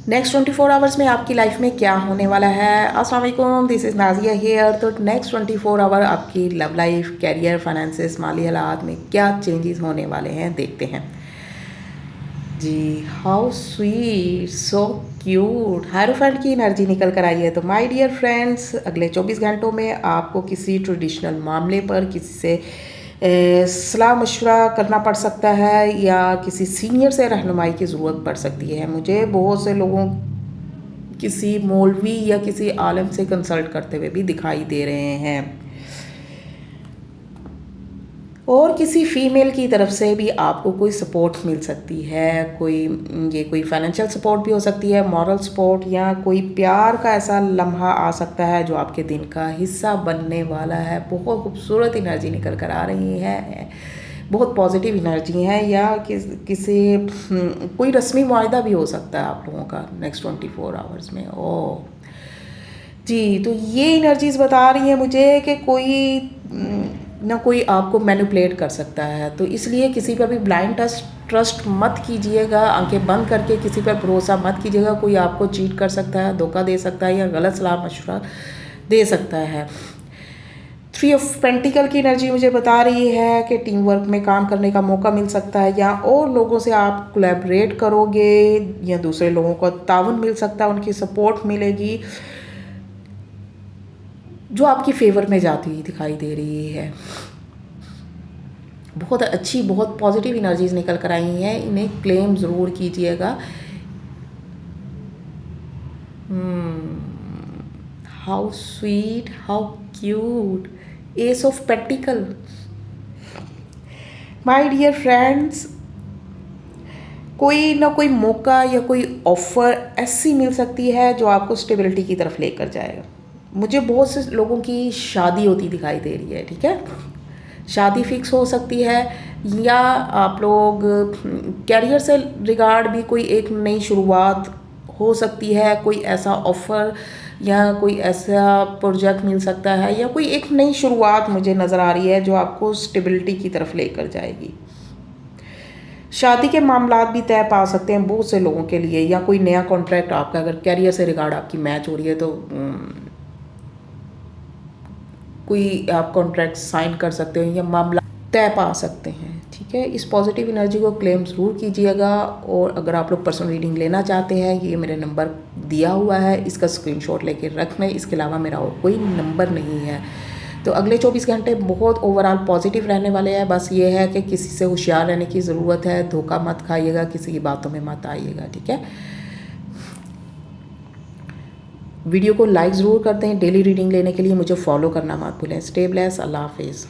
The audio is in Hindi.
नेक्स्ट 24 आवर्स में आपकी लाइफ में क्या होने वाला है। अस्सलाम वालेकुम, दिस इज़ नाजिया हेयर। तो नेक्स्ट 24 आवर आपकी लव लाइफ, कैरियर, फाइनेंसेस, माली हालात में क्या चेंजेस होने वाले हैं देखते हैं जी। How sweet, so cute, hierophant की एनर्जी निकल कर आई है। तो माय डियर फ्रेंड्स, अगले 24 घंटों में आपको किसी ट्रेडिशनल मामले पर किसी से सलाह मशवरा करना पड़ सकता है या किसी सीनियर से रहनुमाई की ज़रूरत पड़ सकती है। मुझे बहुत से लोगों किसी मौलवी या किसी आलिम से कंसल्ट करते हुए भी दिखाई दे रहे हैं, और किसी फीमेल की तरफ से भी आपको कोई सपोर्ट मिल सकती है। कोई फाइनेंशियल सपोर्ट भी हो सकती है, मॉरल सपोर्ट, या कोई प्यार का ऐसा लम्हा आ सकता है जो आपके दिन का हिस्सा बनने वाला है। बहुत खूबसूरत एनर्जी निकल कर आ रही है, बहुत पॉजिटिव एनर्जी है, या किसी कोई रस्मी मुआहदा भी हो सकता है आप लोगों का नेक्स्ट 24 आवर्स में। ओह जी, तो ये एनर्जीज़ बता रही हैं मुझे कि कोई आपको मैनिपुलेट कर सकता है। तो इसलिए किसी पर भी ब्लाइंड ट्रस्ट मत कीजिएगा, आंखें बंद करके किसी पर भरोसा मत कीजिएगा। कोई आपको चीट कर सकता है, धोखा दे सकता है, या गलत सलाह मशवरा दे सकता है। 3 ऑफ पेंटिकल की एनर्जी मुझे बता रही है कि टीम वर्क में काम करने का मौका मिल सकता है, या और लोगों से आप कोलैबोरेट करोगे, या दूसरे लोगों को ताउन मिल सकता है, उनकी सपोर्ट मिलेगी जो आपकी फेवर में जाती हुई दिखाई दे रही है। बहुत अच्छी, बहुत पॉजिटिव एनर्जीज निकल कर आई हैं, इन्हें क्लेम ज़रूर कीजिएगा। How sweet, how cute, ace of pentacles. My dear friends, कोई ना कोई मौका या कोई ऑफ़र ऐसी मिल सकती है जो आपको स्टेबिलिटी की तरफ लेकर जाएगा। मुझे बहुत से लोगों की शादी होती दिखाई दे रही है, ठीक है। शादी फिक्स हो सकती है, या आप लोग कैरियर से रिगार्ड भी कोई एक नई शुरुआत हो सकती है। कोई ऐसा ऑफ़र या कोई ऐसा प्रोजेक्ट मिल सकता है, या कोई एक नई शुरुआत मुझे नज़र आ रही है जो आपको स्टेबिलिटी की तरफ लेकर जाएगी। शादी के मामलात भी तय पा सकते हैं बहुत से लोगों के लिए, या कोई नया कॉन्ट्रैक्ट आपका अगर कैरियर से रिगार्ड आपकी मैच हो रही है तो कोई आप कॉन्ट्रैक्ट साइन कर सकते हो या मामला तय पा सकते हैं, ठीक है। इस पॉजिटिव एनर्जी को क्लेम ज़रूर कीजिएगा। और अगर आप लोग पर्सनल रीडिंग लेना चाहते हैं, ये मेरे नंबर दिया हुआ है, इसका स्क्रीनशॉट लेके रख लें। इसके अलावा मेरा और कोई नंबर नहीं है। तो अगले 24 घंटे बहुत ओवरऑल पॉजिटिव रहने वाले हैं। बस ये है कि किसी से होशियार रहने की ज़रूरत है, धोखा मत खाइएगा, किसी की बातों में मत आइएगा, ठीक है। वीडियो को लाइक ज़रूर करते हैं। डेली रीडिंग लेने के लिए मुझे फॉलो करना मत भूलें। स्टे ब्लेस, अल्लाह हाफिज़।